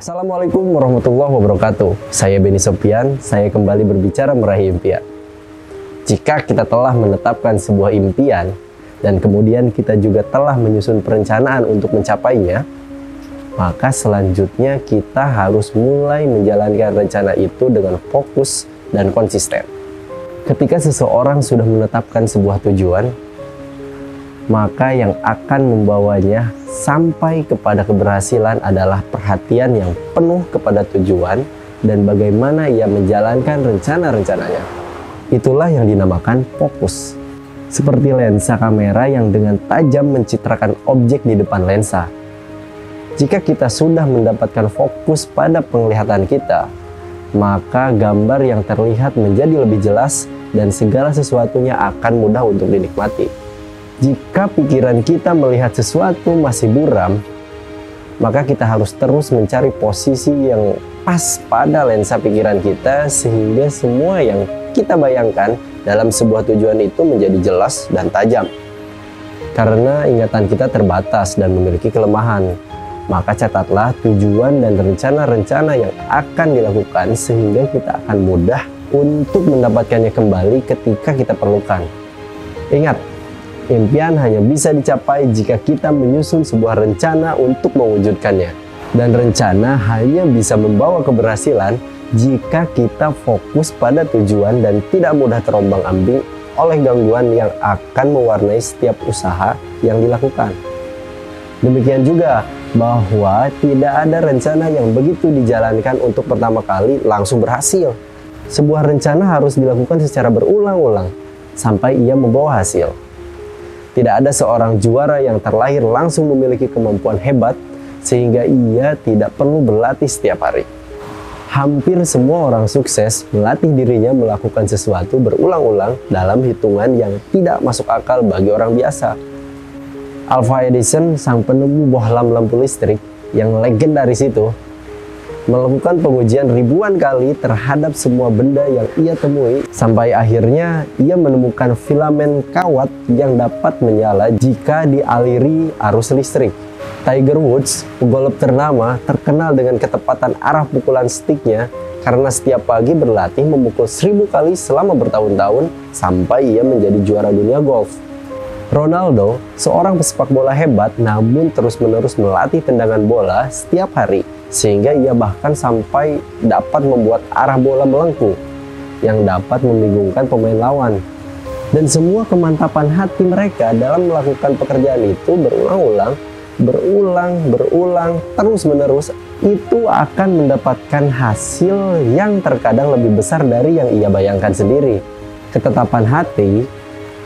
Assalamualaikum warahmatullahi wabarakatuh. Saya Beni Sopian, saya kembali berbicara meraih impian. Jika kita telah menetapkan sebuah impian dan kemudian kita juga telah menyusun perencanaan untuk mencapainya, maka selanjutnya kita harus mulai menjalankan rencana itu dengan fokus dan konsisten. Ketika seseorang sudah menetapkan sebuah tujuan, maka yang akan membawanya sampai kepada keberhasilan adalah perhatian yang penuh kepada tujuan dan bagaimana ia menjalankan rencana-rencananya. Itulah yang dinamakan fokus. Seperti lensa kamera yang dengan tajam mencitrakan objek di depan lensa. Jika kita sudah mendapatkan fokus pada penglihatan kita, maka gambar yang terlihat menjadi lebih jelas dan segala sesuatunya akan mudah untuk dinikmati. Jika pikiran kita melihat sesuatu masih buram, maka kita harus terus mencari posisi yang pas pada lensa pikiran kita sehingga semua yang kita bayangkan dalam sebuah tujuan itu menjadi jelas dan tajam. Karena ingatan kita terbatas dan memiliki kelemahan, maka catatlah tujuan dan rencana-rencana yang akan dilakukan sehingga kita akan mudah untuk mendapatkannya kembali ketika kita perlukan. Ingat, impian hanya bisa dicapai jika kita menyusun sebuah rencana untuk mewujudkannya. Dan rencana hanya bisa membawa keberhasilan jika kita fokus pada tujuan dan tidak mudah terombang-ambing oleh gangguan yang akan mewarnai setiap usaha yang dilakukan. Demikian juga bahwa tidak ada rencana yang begitu dijalankan untuk pertama kali langsung berhasil. Sebuah rencana harus dilakukan secara berulang-ulang sampai ia membawa hasil. Tidak ada seorang juara yang terlahir langsung memiliki kemampuan hebat sehingga ia tidak perlu berlatih setiap hari. Hampir semua orang sukses melatih dirinya melakukan sesuatu berulang-ulang dalam hitungan yang tidak masuk akal bagi orang biasa. Alva Edison, sang penemu bohlam lampu listrik yang legendaris itu, melakukan pengujian ribuan kali terhadap semua benda yang ia temui sampai akhirnya ia menemukan filamen kawat yang dapat menyala jika dialiri arus listrik. Tiger Woods, pegolf ternama, terkenal dengan ketepatan arah pukulan sticknya karena setiap pagi berlatih memukul 1000 kali selama bertahun-tahun sampai ia menjadi juara dunia golf. Ronaldo, seorang pesepak bola hebat namun terus-menerus melatih tendangan bola setiap hari sehingga ia bahkan sampai dapat membuat arah bola melengkung yang dapat membingungkan pemain lawan. Dan semua kemantapan hati mereka dalam melakukan pekerjaan itu berulang, terus-menerus itu akan mendapatkan hasil yang terkadang lebih besar dari yang ia bayangkan sendiri. Ketetapan hati,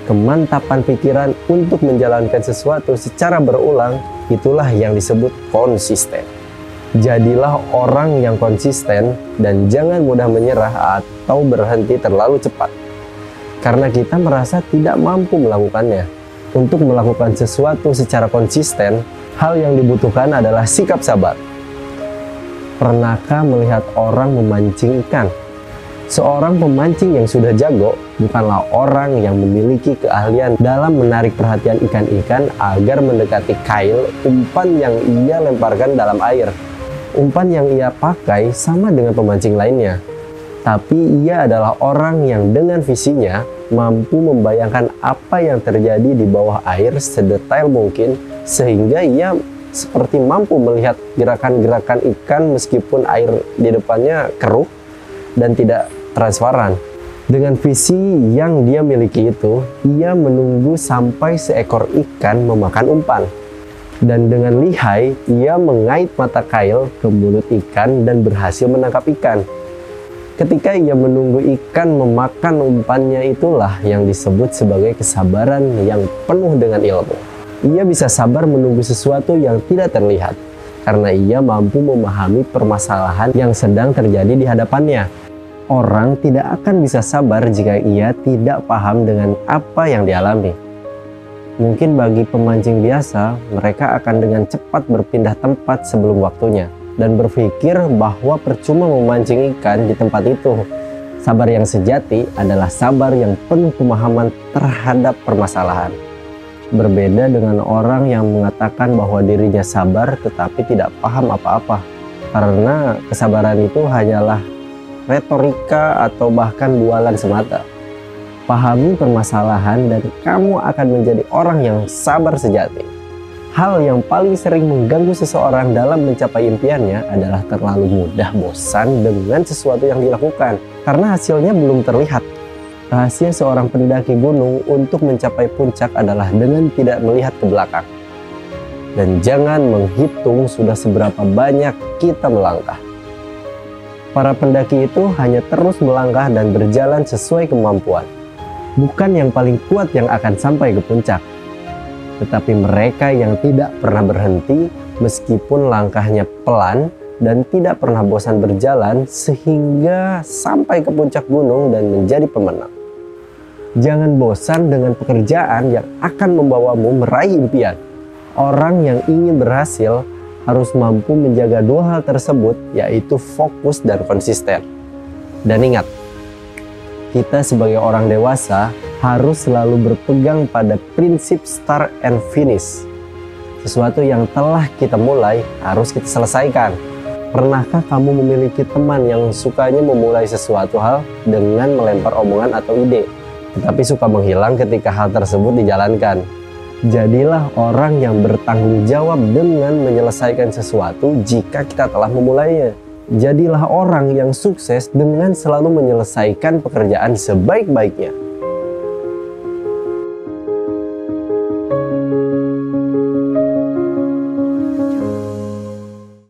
kemantapan pikiran untuk menjalankan sesuatu secara berulang, itulah yang disebut konsisten. Jadilah orang yang konsisten dan jangan mudah menyerah atau berhenti terlalu cepat. Karena kita merasa tidak mampu melakukannya. Untuk melakukan sesuatu secara konsisten, hal yang dibutuhkan adalah sikap sabar. Pernahkah melihat orang memancing ikan? Seorang pemancing yang sudah jago bukanlah orang yang memiliki keahlian dalam menarik perhatian ikan-ikan agar mendekati kail umpan yang ia lemparkan dalam air. Umpan yang ia pakai sama dengan pemancing lainnya, tapi ia adalah orang yang dengan visinya mampu membayangkan apa yang terjadi di bawah air sedetail mungkin sehingga ia seperti mampu melihat gerakan-gerakan ikan meskipun air di depannya keruh dan tidak transparan. Dengan visi yang dia miliki itu, ia menunggu sampai seekor ikan memakan umpan. Dan dengan lihai, ia mengait mata kail ke mulut ikan dan berhasil menangkap ikan. Ketika ia menunggu ikan memakan umpannya, itulah yang disebut sebagai kesabaran yang penuh dengan ilmu. Ia bisa sabar menunggu sesuatu yang tidak terlihat, karena ia mampu memahami permasalahan yang sedang terjadi di hadapannya. Orang tidak akan bisa sabar jika ia tidak paham dengan apa yang dialami. Mungkin bagi pemancing biasa, mereka akan dengan cepat berpindah tempat sebelum waktunya dan berpikir bahwa percuma memancing ikan di tempat itu. Sabar yang sejati adalah sabar yang penuh pemahaman terhadap permasalahan. Berbeda dengan orang yang mengatakan bahwa dirinya sabar tetapi tidak paham apa-apa. Karena kesabaran itu hanyalah retorika atau bahkan bualan semata. Pahami permasalahan dan kamu akan menjadi orang yang sabar sejati. Hal yang paling sering mengganggu seseorang dalam mencapai impiannya adalah terlalu mudah bosan dengan sesuatu yang dilakukan karena hasilnya belum terlihat. Rahasia seorang pendaki gunung untuk mencapai puncak adalah dengan tidak melihat ke belakang. Dan jangan menghitung sudah seberapa banyak kita melangkah. Para pendaki itu hanya terus melangkah dan berjalan sesuai kemampuan. Bukan yang paling kuat yang akan sampai ke puncak, tetapi mereka yang tidak pernah berhenti meskipun langkahnya pelan dan tidak pernah bosan berjalan sehingga sampai ke puncak gunung dan menjadi pemenang. Jangan bosan dengan pekerjaan yang akan membawamu meraih impian. Orang yang ingin berhasil harus mampu menjaga dua hal tersebut, yaitu fokus dan konsisten. Dan ingat, kita sebagai orang dewasa harus selalu berpegang pada prinsip start and finish. Sesuatu yang telah kita mulai harus kita selesaikan. Pernahkah kamu memiliki teman yang sukanya memulai sesuatu hal dengan melempar omongan atau ide, tetapi suka menghilang ketika hal tersebut dijalankan? Jadilah orang yang bertanggung jawab dengan menyelesaikan sesuatu jika kita telah memulainya. Jadilah orang yang sukses dengan selalu menyelesaikan pekerjaan sebaik-baiknya.